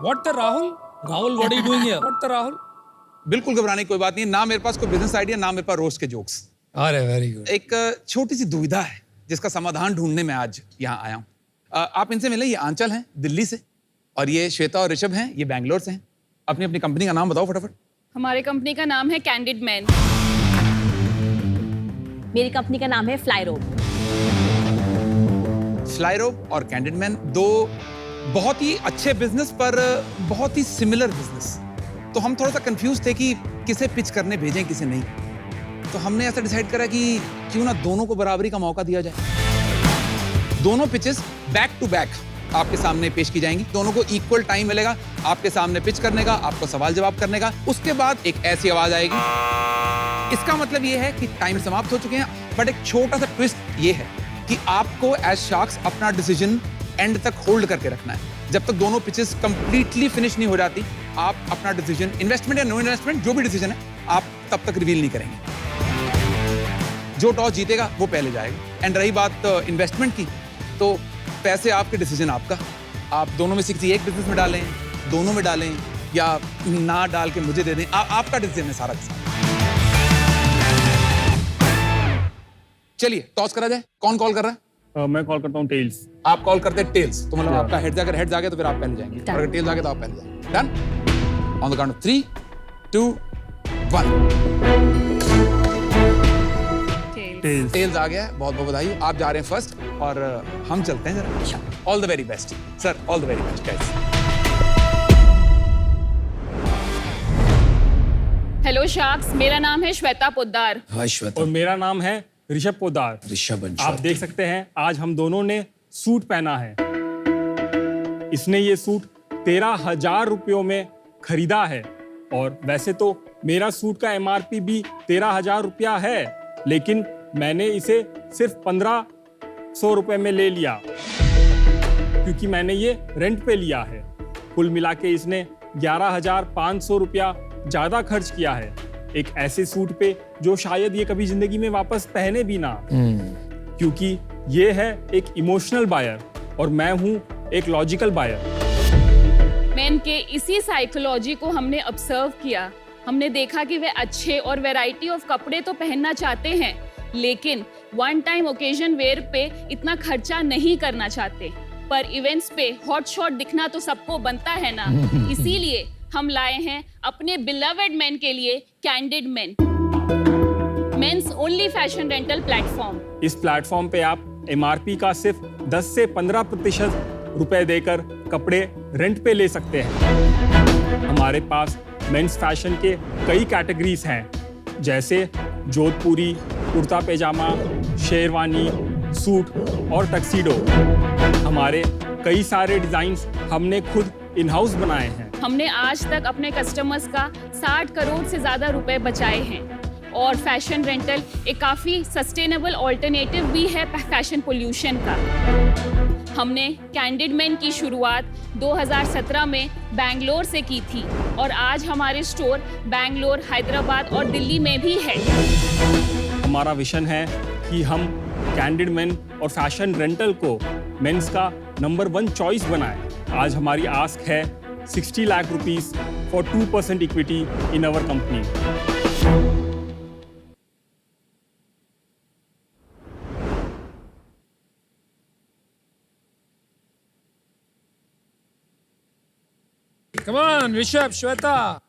What the Rahul? Rahul, what are you doing here? What the Rahul? बिल्कुल घबराने की कोई बात नहीं, ना मेरे पास कोई बिजनेस आइडिया, ना मेरे पास रोस्ट के जोक्स। अरे वेरी गुड। एक छोटी सी दुविधा है जिसका समाधान ढूंढने में आज यहाँ आया हूँ। आप इनसे मिले, ये आंचल हैं दिल्ली से, और ये श्वेता और ऋषभ हैं, ये बैंगलोर से हैं। अपनी अपनी कंपनी का नाम बताओ फटाफट। हमारी कंपनी का नाम है कैंडिड मैन। मेरी कंपनी का नाम है फ्लाईरोब। फ्लाईरोब और कैंडिड मैन, दो बहुत ही अच्छे बिजनेस पर बहुत ही सिमिलर बिजनेस। तो हम थोड़ा सा कंफ्यूज थे कि किसे पिच करने भेजें, किसे नहीं। तो हमने ऐसा डिसाइड करा कि क्यों ना दोनों को बराबरी का मौका दिया जाए। दोनों पिचेस बैक टू बैक आपके सामने पेश की जाएंगी। दोनों को इक्वल टाइम मिलेगा आपके सामने पिच करने का, आपको सवाल जवाब करने का। उसके बाद एक ऐसी आवाज आएगी। इसका मतलब ये है कि टाइम समाप्त हो चुके हैं, बट एक छोटा सा ट्विस्ट ये है कि आपको एज शार्क्स अपना डिसीजन एंड तक होल्ड करके रखना है। जब तक दोनों पिचेस कंप्लीटली फिनिश नहीं हो जाती, आप अपना डिसीजन, इन्वेस्टमेंट या नो इन्वेस्टमेंट, जो भी डिसीजन है, आप तब तक रिवील नहीं करेंगे। जो टॉस जीतेगा वो पहले जाएगा। एंड रही बात इन्वेस्टमेंट की, तो पैसे आपके, डिसीजन आपका। आप दोनों में से किसी एक बिजनेस में डालें, दोनों में डालें, या ना डाल के मुझे दे दें, आपका डिसीजन है सारा का सारा। चलिए टॉस करा जाए। कौन कॉल कर रहा है? मैं कॉल करता हूँ टेल्स। आप कॉल करते हैं टेल्स, तो मतलब आपका हेड्स, अगर हेड्स आ गया तो फिर आप पहले जाएंगे, और अगर टेल्स आ गया तो आप पहले जाएंगे। Done? On the count of 3, 2, 1। Tails आ गया है, बहुत बहुत बधाई। आप जा रहे हैं फर्स्ट, और हम चलते हैं जरा। All the very best sir, all the very best guys. Hello sharks, मेरा नाम है श्वेता पोद्दार। हाय श्वेता। और मेरा नाम है ऋषभ पोद्दार। ऋषभ and आप श्वेता। देख सकते हैं आज हम दोनों ने सूट पहना है। इसने ये सूट 13,000 रुपयों में खरीदा है, और वैसे तो मेरा सूट का MRP भी 13,000 रुपया है, लेकिन मैंने इसे सिर्फ 1,500 रुपए में ले लिया, क्योंकि मैंने ये रेंट पे लिया है। कुल मिला के इसने 11,500 रुपया ज्यादा खर्च किया है एक ऐसे सूट पे जो शायद ये कभी जिंदगी में वापस पहने भी ना, क्योंकि ये है एक इमोशनल बायर और मैं हूँ एक लॉजिकल बायर। मैन के इसी साइकोलॉजी को हमने ऑब्जर्व किया। हमने देखा कि वे अच्छे और वैरायटी ऑफ कपड़े तो पहनना चाहते हैं, लेकिन वन टाइम ओकेजन वेयर पे इतना खर्चा नहीं करना चाहते। पर इवेंट्स पे हॉट शॉट दिखना तो सबको बनता है ना, इसीलिए हम लाए हैं अपने बिलवेड मैन के लिए candid man, men's only fashion rental platform. इस प्लेटफॉर्म पे आप MRP का सिर्फ 10 से 15% रुपए देकर कपड़े रेंट पे ले सकते हैं। हमारे पास मेंस फैशन के कई कैटेगरीज हैं, जैसे जोधपुरी, कुर्ता पैजामा, शेरवानी, सूट और टक्सीडो। हमारे कई सारे डिजाइन्स हमने खुद इन हाउस बनाए हैं। हमने आज तक अपने कस्टमर्स का 60 करोड़ से ज्यादा रुपए बचाए हैं, और फैशन रेंटल एक काफी सस्टेनेबल ऑल्टरनेटिव भी है फैशन पोल्यूशन का। हमने कैंडिड मैन की शुरुआत 2017 में बैंगलोर से की थी, और आज हमारे स्टोर बैंगलोर, हैदराबाद और दिल्ली में भी है। हमारा विजन है कि हम कैंडिड मैन और फैशन रेंटल को मेंस का नंबर 1 चॉइस बनाएं। आज हमारी आस्क है 60 lakh rupees for 2% equity in our company. Come on, Rishabh, Shweta.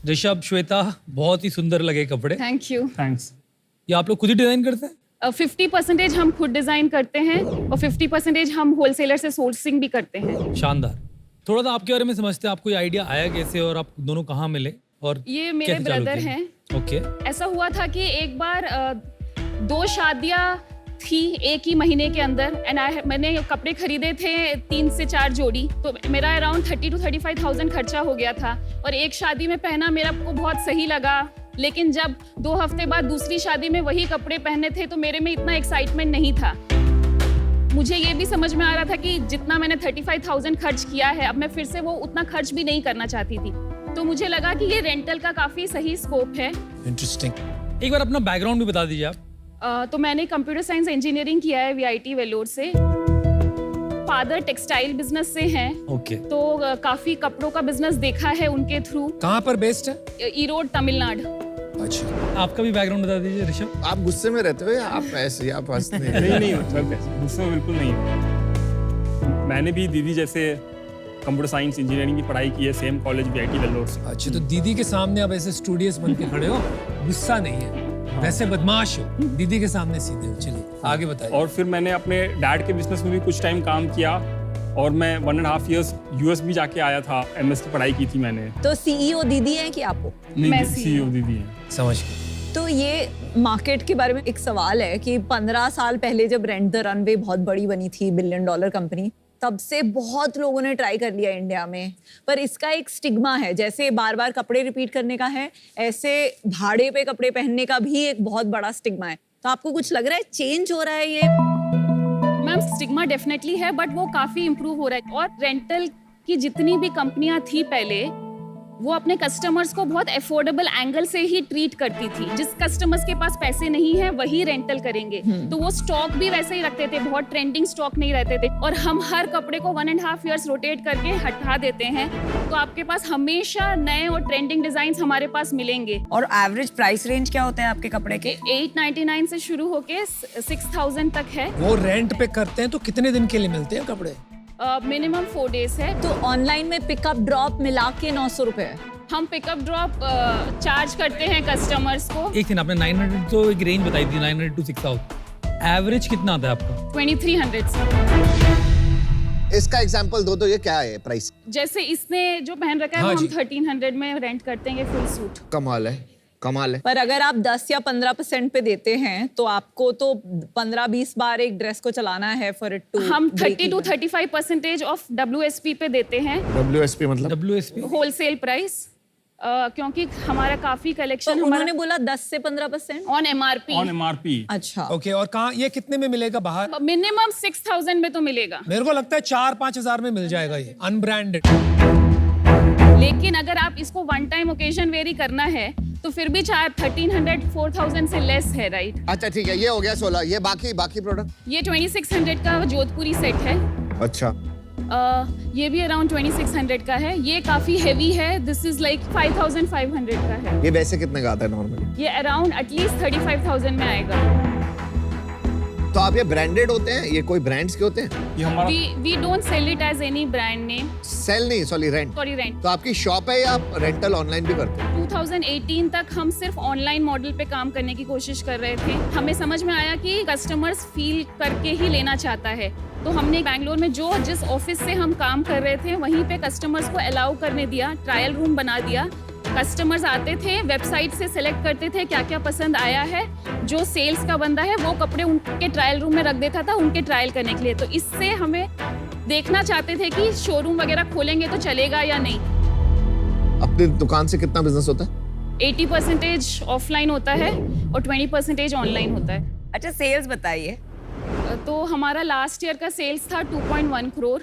Rishabh, Shweta, बहुत ही सुंदर लगे कपड़े। Thank you. थैंक्स। ये आप लोग खुद ही डिजाइन करते हैं? 50% हम खुद डिजाइन करते हैं, और 50% हम होलसेलर से सोर्सिंग भी करते हैं। शानदार। थोड़ा सा आपके बारे में समझते हैं, आपको ये आइडिया आया कैसे, और आप दोनों कहाँ मिले, और ये मेरे कैसे चालू ब्रदर किया? हैं। ओके। ऐसा हुआ था कि एक बार 2 शादियां थी एक ही महीने के अंदर, एंड मैंने कपड़े खरीदे थे 3 से 4 जोड़ी, तो मेरा अराउंड 30 to 35,000 खर्चा हो गया था। और एक शादी में पहना मेरा को बहुत सही लगा, लेकिन जब 2 हफ्ते बाद दूसरी शादी में वही कपड़े पहने थे तो मेरे में इतना एक्साइटमेंट नहीं था। मुझे ये भी समझ में आ रहा था कि जितना मैंने 35,000 खर्च किया है, अब मैं फिर से वो उतना खर्च भी नहीं करना चाहती थी। तो मुझे लगा कि ये रेंटल का काफी सही स्कोप है। इंटरेस्टिंग। एक बार अपना बैकग्राउंड भी बता दीजिए आप। तो मैंने कंप्यूटर साइंस इंजीनियरिंग किया है VIT वेलोर से। फादर टेक्सटाइल बिजनेस से हैं, ओके। तो काफी कपड़ों का बिजनेस देखा है उनके थ्रू। कहाँ पर बेस्ड है? ईरोड तमिलनाडु। अच्छा, आपका भी बैकग्राउंड बता दीजिए ऋषभ। आप गुस्से में रहते हो या आप ऐसे आप हंसते हैं? नहीं मतलब कैसे, गुस्से में बिल्कुल नहीं हूँ। मैंने भी दीदी जैसे कंप्यूटर साइंस इंजीनियरिंग की पढ़ाई की है, सेम कॉलेज VIT वेल्लोर से। अच्छा, तो दीदी के सामने आप ऐसे स्टूडियस बन के खड़े हो, गुस्सा नहीं है, वैसे बदमाश हो, दीदी के सामने सीधे हो। चलिए आगे बताइए। और फिर मैंने अपने डैड के बिजनेस में भी कुछ टाइम काम किया और मैं 1.5 years US भी जाके आया था। MS की पढ़ाई की थी मैंने। तो CEO दीदी है कि आप हो? नहीं, मैं CEO दीदी है। समझ गए। तो ये मार्केट के बारे में एक सवाल है कि 15 साल पहले जब रेंट द रनवे बहुत बड़ी बनी थी, $1 billion कंपनी, तब से बहुत लोगों ने ट्राई कर लिया इंडिया में, पर इसका एक स्टिग्मा है। जैसे बार बार कपड़े रिपीट करने का है, ऐसे भाड़े पे कपड़े पहनने का भी एक बहुत बड़ा स्टिग्मा है। तो आपको कुछ लग रहा है चेंज हो रहा है ये? मैम, स्टिग्मा डेफिनेटली है, बट वो काफी इम्प्रूव हो रहा है। और रेंटल की जितनी भी कंपनियां थी पहले, वो अपने कस्टमर्स को बहुत अफोर्डेबल एंगल से ही ट्रीट करती थी। जिस कस्टमर्स के पास पैसे नहीं है वही रेंटल करेंगे, तो वो स्टॉक भी वैसे ही रखते थे, बहुत ट्रेंडिंग स्टॉक नहीं रहते थे। और हम हर कपड़े को 1.5 years रोटेट करके हटा देते हैं, तो आपके पास हमेशा नए और ट्रेंडिंग डिजाइन हमारे पास मिलेंगे। और एवरेज प्राइस रेंज क्या होता है आपके कपड़े के? 899 से शुरू होके 6000 तक है। वो रेंट पे करते हैं तो कितने दिन के लिए मिलते हैं कपड़े? मिनिमम 4 days है। तो ऑनलाइन में पिकअप ड्रॉप मिला के 900 रुपए। हम पिकअप ड्रॉप चार्ज करते हैं कस्टमर्स को। एक दिन आपने 900 तो एक रेंज बताई थी, 900 to 6000। एवरेज कितना आता है आपका? 2300 से। इसका एग्जांपल दो तो ये क्या है प्राइस? जैसे इसने जो पहन रखा है हाँ वो हम जी। 1300 में रेंट करते हैं फुल सूट। कमाल है, कमाल है। पर अगर आप 10 या 15% पे देते हैं तो आपको तो 15-20 बार एक ड्रेस को चलाना है फॉर इट टू। हम 30 to 35% ऑफ WSP पे देते हैं, WSP मतलब? WSP होलसेल प्राइस, क्योंकि हमारा काफी तो कलेक्शन उन्होंने बोला 10 से 15%। On MRP। On MRP। अच्छा, ओके, और कहाँ ये कितने में मिलेगा बाहर? मिनिमम 6000 में तो मिलेगा, मेरे को लगता है 4-5 हजार में मिल जाएगा ये अनब्रांडेड। लेकिन अगर आप इसको वन टाइम ओकेजन वेरी करना है तो फिर भी 1300-4000 से लेस है, राइट? अच्छा ठीक है, ये हो गया 16। ये बाकी प्रोडक्ट? ये 2600 का जोधपुरी सेट है। अच्छा, ये भी अराउंड 2600 का है। ये काफी हेवी है, दिस इज लाइक 5500 का है। ये वैसे कितने का आता है नॉर्मली? ये अराउंड एटलीस्ट 35,000 में आएगा। तो आप ये ब्रांडेड होते हैं, ये कोई ब्रांड्स के होते हैं? ये हमारा we don't sell it as any brand name, sell नहीं, सॉरी रेंट। Sorry rent. तो आपकी शॉप है या आप रेंटल ऑनलाइन भी करते हैं? 2018 तक हम सिर्फ ऑनलाइन मॉडल पे काम करने की कोशिश कर रहे थे। हमें समझ में आया कि कस्टमर्स फील करके ही लेना चाहता है, तो हमने बैंगलोर में जिस ऑफिस से हम काम कर रहे थे वहीं पे कस्टमर्स को अलाउ करने दिया, ट्रायल रूम बना दिया। कस्टमर्स आते थे, वेबसाइट से सेलेक्ट करते थे क्या क्या पसंद आया है, जो सेल्स का बंदा है वो कपड़े उनके ट्रायल रूम में रख देता था उनके ट्रायल करने के लिए। तो इससे हमें देखना चाहते थे कि शोरूम वगैरह खोलेंगे तो चलेगा या नहीं। अपनी दुकान से कितना बिजनेस होता है? 80% ऑफलाइन होता है और 20% ऑनलाइन होता है। अच्छा, सेल्स बताइए। तो हमारा लास्ट ईयर का सेल्स था 2.1 करोड़।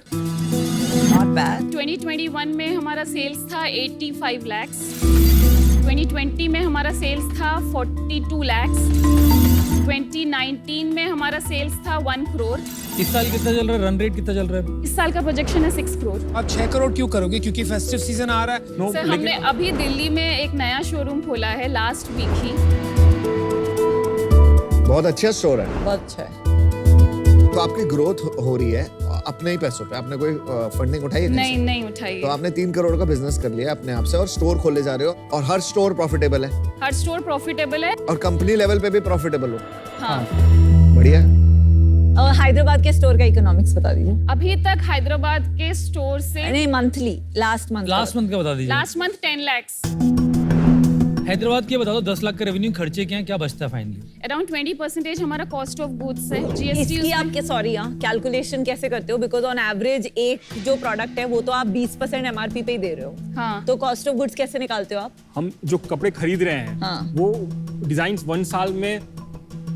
Not bad. 2021 में हमारा सेल्स था 85 lakhs। 2020 में हमारा सेल्स था 42 lakhs। 2019 में हमारा सेल्स था 1 करोड़। इस साल कितना चल रहा है, रन रेट कितना चल रहा है? इस साल का प्रोजेक्शन है 6 करोड़। आप 6 करोड़ क्यों करोगे? क्योंकि फेस्टिव सीजन आ रहा है। सर, हमने अभी दिल्ली में एक नया शोरूम खोला है लास्ट वीक ही। बहुत अच्छा स्टोर है। बहुत अच्छा है। तो आपकी ग्रोथ हो रही है अपने ही पैसों पे? आपने कोई फंडिंग उठाई है? नहीं उठाई। तो आपने 3 करोड़ का बिजनेस कर लिया अपने आप से और स्टोर खोले जा रहे हो, और हर स्टोर प्रॉफिटेबल है हर स्टोर प्रॉफिटेबल है। और कंपनी लेवल पे भी प्रॉफिटेबल हो। हाँ। बढ़िया। और हैदराबाद के स्टोर का इकोनॉमिक्स बता दीजिए। अभी तक हैदराबाद के स्टोर से नहीं, monthly, last month last month का बता दीजिए। Last month 10 lakhs। हैदराबाद के बता दो 10 लाख का रेवेन्यू खर्चे क्या हैं, क्या बचता है फाइनली? अराउंड 20% हमारा कॉस्ट ऑफ गुड्स है, जीएसटी इसकी आप सॉरी कैलकुलेशन कैसे करते हो? बिकॉज ऑन एवरेज एक जो प्रोडक्ट है वो तो आप 20% एमआरपी पे ही दे रहे हो। हाँ। तो कॉस्ट ऑफ गुड्स कैसे निकालते हो आप? हम जो कपड़े खरीद रहे हैं हाँ। वो डिजाइन 1 साल में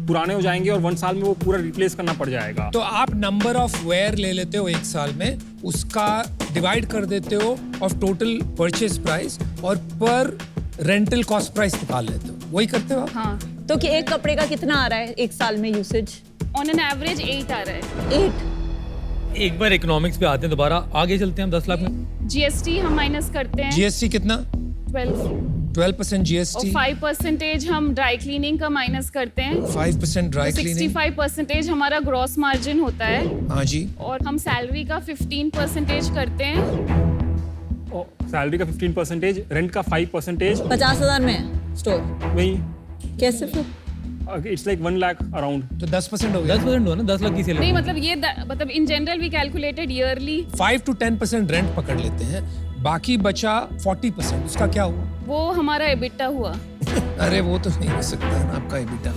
पुराने हो जाएंगे और 1 साल में वो पूरा रिप्लेस करना पड़ जाएगा। तो आप नंबर ऑफ वेयर ले लेते हो 1 साल में, उसका डिवाइड कर देते हो ऑफ टोटल परचेज प्राइस और पर रेंटल कॉस्ट प्राइस निकाल लेते हो, वही करते हो आप? हाँ। तो कि एक कपड़े का कितना आ रहा है एक साल में यूसेज? ऑन एन एवरेज 8 आ रहा है। 8। एक बार इकोनॉमिक्स पे आते हैं, दोबारा आगे चलते हैं हम 10 लाख में। जीएसटी हम माइनस करते हैं जीएसटी कितना? 12 12% और जीएसटी, 5% हम ड्राई क्लीनिंग का माइनस करते हैं। 5% ड्राई क्लीनिंग। 65% हमारा ग्रॉस मार्जिन होता है हाँ जी। और हम सैलरी का 15% करते हैं। सैलरी का 15%, रेंट का 5%, 50,000 में है स्टोर? वही कैसे फिर? It's like 1 lakh around. तो 10% हो गया। 10% हुआ ना, 10 लाख की सेल। नहीं मतलब ये मतलब in general we calculated yearly. 5 to 10% rent पकड़ लेते हैं, बाकी बचा 40%, उसका क्या हुआ? वो हमारा एबिटा हुआ। अरे वो तो नहीं हो सकता है ना आपका एबिटा।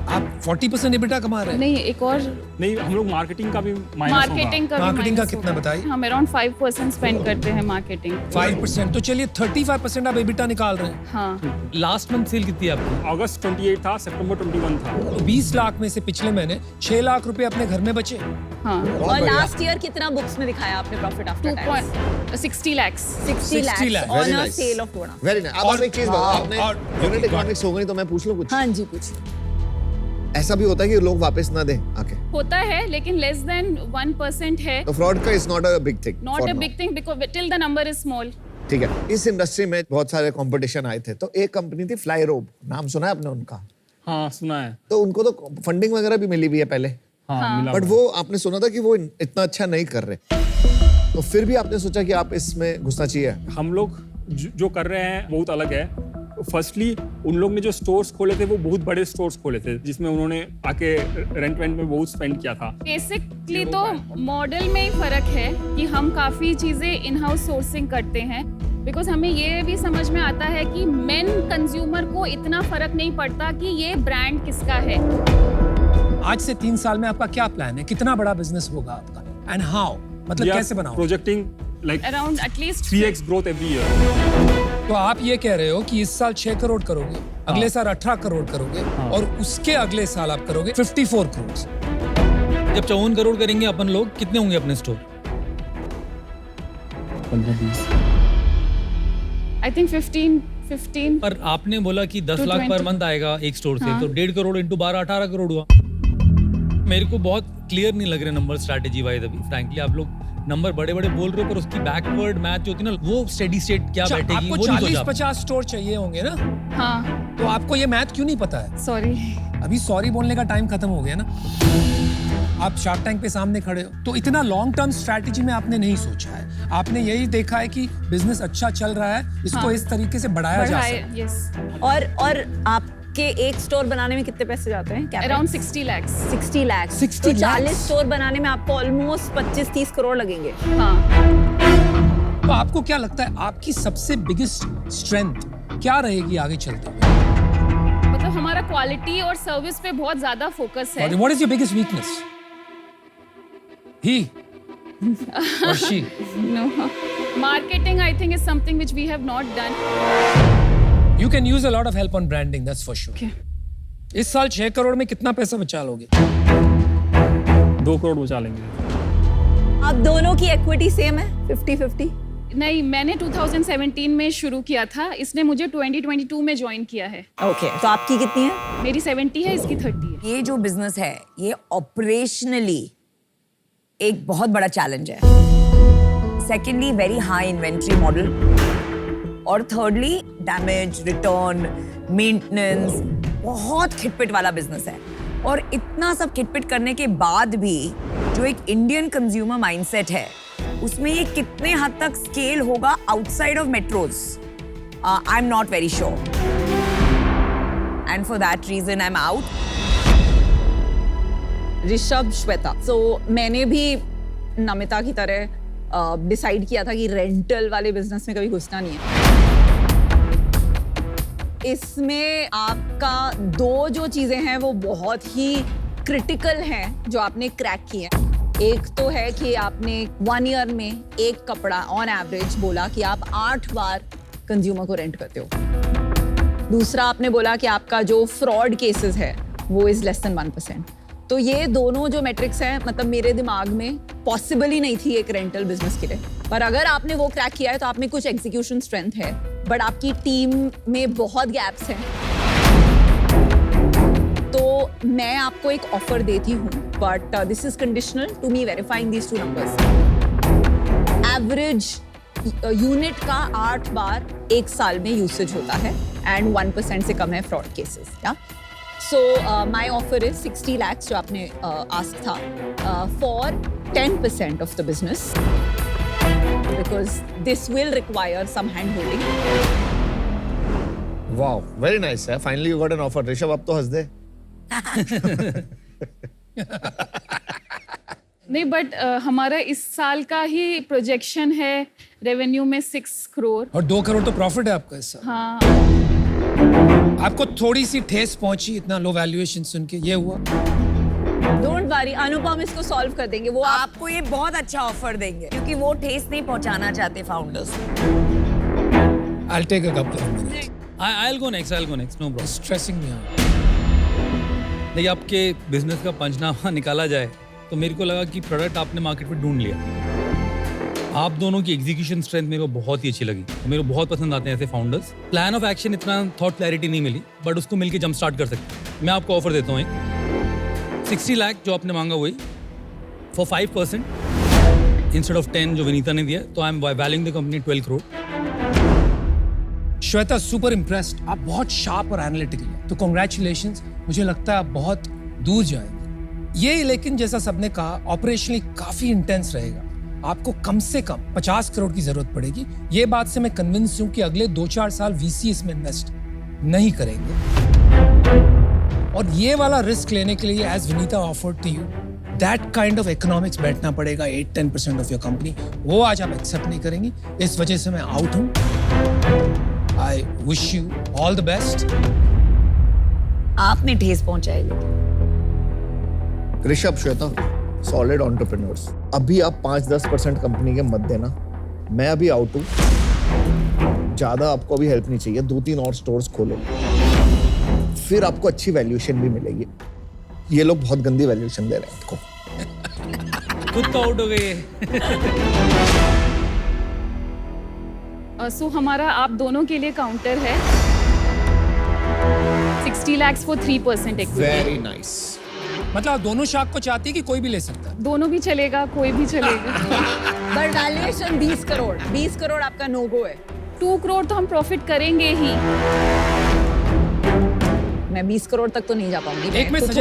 आप 40% एबिटा कमा रहे हैं। नहीं एक और नहीं, हम लोग मार्केटिंग का भी माइनस मार्केटिंग का भी मार्केटिंग का minus कितना होगा। बताइए? हम अराउंड 5% स्पेंड करते हैं मार्केटिंग। 5%, तो चलिए 35% आप एबिटा निकाल रहे हैं। हाँ। लास्ट मंथ सेल कितनी है आपकी? अगस्त 28 था, सितंबर 21 था। तो 20 लाख में से पिछले महीने 6 लाख रुपए अपने घर में बचे। हाँ। और लास्ट ईयर कितना बुक्स में दिखाया आपने profit after tax? 60 lakhs। 60 lakhs. lakhs Very on a nice. Sale of product. Very nice. अब आप एक चीज बताओ, आपने और- यूनिट okay, इकोनॉमिक्स हो गई तो मैं पूछ लूं कुछ? हाँ जी कुछ। ऐसा भी होता है कि लोग वापस ना दें आके, होता है लेकिन लेस देन 1% है। तो फ्रॉड का is not a big thing. Not a big thing because till the number is small. ठीक है। इस इंडस्ट्री में बहुत सारे कंपटीशन आए थे, तो एक कंपनी थी फ्लाई रोब, नाम सुना है आपने उनका? हाँ सुना है। तो उनको तो फंडिंग वगैरह भी मिली हुई है पहले, हाँ, मिला बट हुआ है। वो आपने सुना था कि वो इतना अच्छा नहीं कर रहे, तो फिर भी आपने सोचा कि आप इसमें घुसना चाहिए। हम लोग जो कर रहे हैं बहुत अलग है। फर्स्टली उन लोग ने जो स्टोर्स खोले थे वो बहुत बड़े स्टोर्स खोले थे, जिसमें उन्होंने आके रेंट में बहुत स्पेंड किया था। बेसिकली तो मॉडल में ही फर्क है कि हम काफी चीजें इन हाउस सोर्सिंग करते हैं बिकॉज हमें ये भी समझ में आता है कि मेन कंज्यूमर को इतना फर्क नहीं पड़ता कि ये ब्रांड किसका है। आज से 3 साल में आपका क्या प्लान है? कितना बड़ा बिजनेस होगा आपका एंड हाउ? मतलब कैसे बनाओ? Projecting like around at least 3x growth every year. तो आप ये कह रहे हो कि इस साल 6 करोड़ करोगे, अगले साल 18 करोड़ करोगे और उसके अगले साल आप करोगे 54 करोड़। जब 54 करोड़ करेंगे अपन लोग, कितने होंगे अपने स्टोर? 15-20। आई थिंक 15 पर आपने बोला कि 10 लाख 20. पर मंथ आएगा एक स्टोर से, हाँ। तो 1.5 करोड़ इंटू 12 18 करोड़ हुआ। मेरे को बहुत क्लियर नहीं लग रहे नंबर स्ट्रैटेजी वाइज अभी फ्रैंकली। आप लोग नंबर बड़े बड़े बोल रहे हो पर उसकी बैकवर्ड मैथ जो होती है ना, वो स्टेडी स्टेट क्या अच्छा, बैठेगी आपको वो नहीं सोचा। 40-50 स्टोर चाहिए होंगे ना, हाँ तो आपको ये मैथ क्यों नहीं पता है? सॉरी। अभी सॉरी बोलने का टाइम खत्म हो गया ना। आप शार्क टैंक पे सामने खड़े हो, तो इतना लॉन्ग टर्म स्ट्रैटेजी में आपने नहीं सोचा है। आपने यही देखा है कि बिजनेस अच्छा चल रहा है, इसको हाँ। इस तरीके से बढ़ाया जा सकता है। यस और आपके एक स्टोर बनाने में कितने पैसे जाते हैं? Around 60 lakhs। 60 लाख। 60 तो 40 lakhs? स्टोर बनाने में आपको ऑलमोस्ट 25-30 करोड़ लगेंगे। हाँ तो आपको क्या लगता है आपकी सबसे बिगेस्ट स्ट्रेंथ क्या रहेगी आगे चलते हुए? मतलब हमारा क्वालिटी और सर्विस पे बहुत ज्यादा फोकस है। What is your biggest weakness? He और she? No. Marketing, I think, is something which we have not done. You can use a lot of help on branding, that's for sure. Okay. इस साल 6 करोड़ में कितना पैसा बचा लोगे? 2 करोड़ बचा लेंगे। आप दोनों की इक्विटी सेम है 50-50? नहीं, मैंने 2017 में शुरू किया था, इसने मुझे 2022 में ज्वाइन किया है। ओके, तो आपकी कितनी है? मेरी 70 है, इसकी 30 है। ये जो बिजनेस है ये ऑपरेशनली एक बहुत बड़ा चैलेंज है। Secondly very high inventory model और थर्डली डैमेज, रिटर्न, मेंटेनेंस, बहुत खिटपिट वाला बिजनेस है। और इतना सब खिटपिट करने के बाद भी जो एक इंडियन कंज्यूमर माइंडसेट है उसमें ये कितने हद तक स्केल होगा outside of metros, I am not very sure and for that reason I am out. Rishabh, Shweta, तो मैंने भी नमिता की तरह डिसाइड किया था कि रेंटल वाले बिजनेस में कभी घुसना नहीं है। इसमें आपका दो जो चीजें हैं वो बहुत ही क्रिटिकल हैं जो आपने क्रैक की हैं। एक तो है कि आपने 1 ईयर में एक कपड़ा ऑन एवरेज बोला कि आप 8 बार कंज्यूमर को रेंट करते हो। दूसरा आपने बोला कि आपका जो फ्रॉड केसेस है वो इज लेस देन 1%। तो ये दोनों जो मेट्रिक्स हैं मतलब मेरे दिमाग में पॉसिबल ही नहीं थी एक रेंटल बिजनेस के लिए। पर अगर आपने वो क्रैक किया है तो आप में कुछ एग्जीक्यूशन स्ट्रेंथ है, बट आपकी टीम में बहुत गैप्स हैं। तो मैं आपको एक ऑफर देती हूँ, but this is conditional to me verifying these 2 numbers. Average unit का 8 बार एक साल में यूसेज होता है एंड 1% से कम है फ्रॉड केसेस। या सो माई ऑफर इज 60 lakhs जो आपने आस्क था for 10% of the business, because this will require some hand holding. Wow, very nice है. Finally you got an offer. Rishabh अब तो हंस दे. नहीं, बट हमारा इस साल का ही प्रोजेक्शन है रेवेन्यू में 6 करोड़। और 2 करोड़ तो प्रॉफिट है आपका इस साल। हाँ, आपको थोड़ी सी ठेस पहुंची इतना लो वैल्यूएशन सुन के, ये हुआ? Don't worry, अनुपम इसको सॉल्व कर देंगे। वो आप आपको ये बहुत अच्छा ऑफर देंगे क्योंकि वो ठेस नहीं पहुंचाना चाहते founders. I'll take a couple of minutes. I'll go next, no problem. Stressing me out. देखिए, आपके बिजनेस का पंचनामा निकाला जाए तो मेरे को लगा कि प्रोडक्ट आपने मार्केट में ढूंढ लिया। आप दोनों की एग्जीक्यूशन स्ट्रेंथ मेरे को बहुत ही अच्छी लगी। मेरे को बहुत पसंद आते हैं ऐसे फाउंडर्स। प्लान ऑफ एक्शन इतना थॉट क्लैरिटी नहीं मिली, बट उसको मिलके जंप स्टार्ट कर सकते हैं। मैं आपको ऑफर देता हूँ एक 60 लाख जो आपने मांगा वही फॉर 5% इंस्टेड ऑफ 10 जो विनीता ने दिया, तो I am valuing the company 12 crore. Shweta, super impressed. आप बहुत शार्प और एनालिटिकल हैं, तो कॉन्ग्रेचुलेशंस। मुझे लगता है आप बहुत दूर जाएंगे। ये लेकिन जैसा सबने कहा ऑपरेशनली काफी इंटेंस रहेगा। आपको कम से कम 50 करोड़ की जरूरत पड़ेगी। ये बात से मैं कन्विंस हूं कि अगले 2-4 साल वीसी इसमें इन्वेस्ट नहीं करेंगे। और ये वाला रिस्क लेने के लिए as Vinita offered to you that kind of economics बैठना पड़ेगा 8-10% ऑफ योर कंपनी। वो आज आप एक्सेप्ट नहीं करेंगी, इस वजह से मैं आउट हूं। I wish you all the best. आपने ठेस पहुंचाई। Rishabh, Shweta, solid entrepreneurs. अभी आप 5-10% कंपनी के मत देना। मैं अभी आउट हूँ, ज्यादा आपको अभी हेल्प नहीं चाहिए। 2-3 और स्टोर्स खोलो, फिर आपको अच्छी वैल्यूएशन भी मिलेगी। ये लोग बहुत गंदी वैल्यूएशन दे रहे हैं आपको। खुद तो आउट हो गई है। सो हमारा आप दोनों के लिए काउंटर है 60 lakhs for 3% equity. Very nice. मतलब आप दोनों शाख को चाहती है कि कोई भी ले सकता है? दोनों भी चलेगा, कोई भी चलेगा। But valuation 20 crore. 20 करोड़ आपका नो गो है। 2 करोड़ तो हम प्रॉफिट करेंगे ही। मैं 20 करोड़ तक तो नहीं जा पाऊंगी। एक मैं तो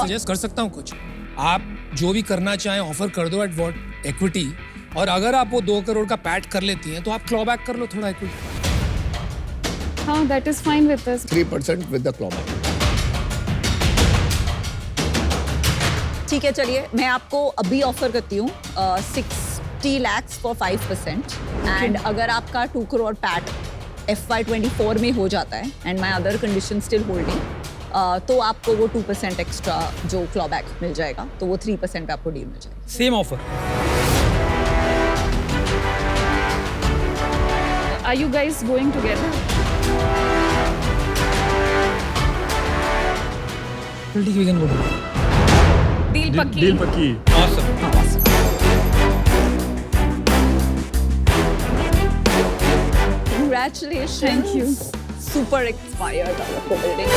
सजेस्ट कर सकता हूँ कुछ। आप जो भी करना चाहें ऑफर कर दो एट व्हाट इक्विटी, और अगर आप वो 2 करोड़ का पैट कर लेती हैं तो आप क्लॉबैक कर लो थोड़ा इक्विटी। हाँ, that is fine with us. 3% with the clawback. ठीक है, चलिए मैं आपको अभी ऑफर करती हूँ 60 lakhs फॉर 5%। एंड अगर आपका 2 करोड़ पैट FY24 में हो जाता है and my other condition still holding, तो आपको वो 2% एक्स्ट्रा जो क्लॉबैक मिल जाएगा, तो वो 3% पे आपको डील मिल जाएगा। Same offer. Are you guys going together? ठीक है, वी कैन गो। डील पक्की। डील पक्की। Awesome. Congratulations. Thank you. Super expired building.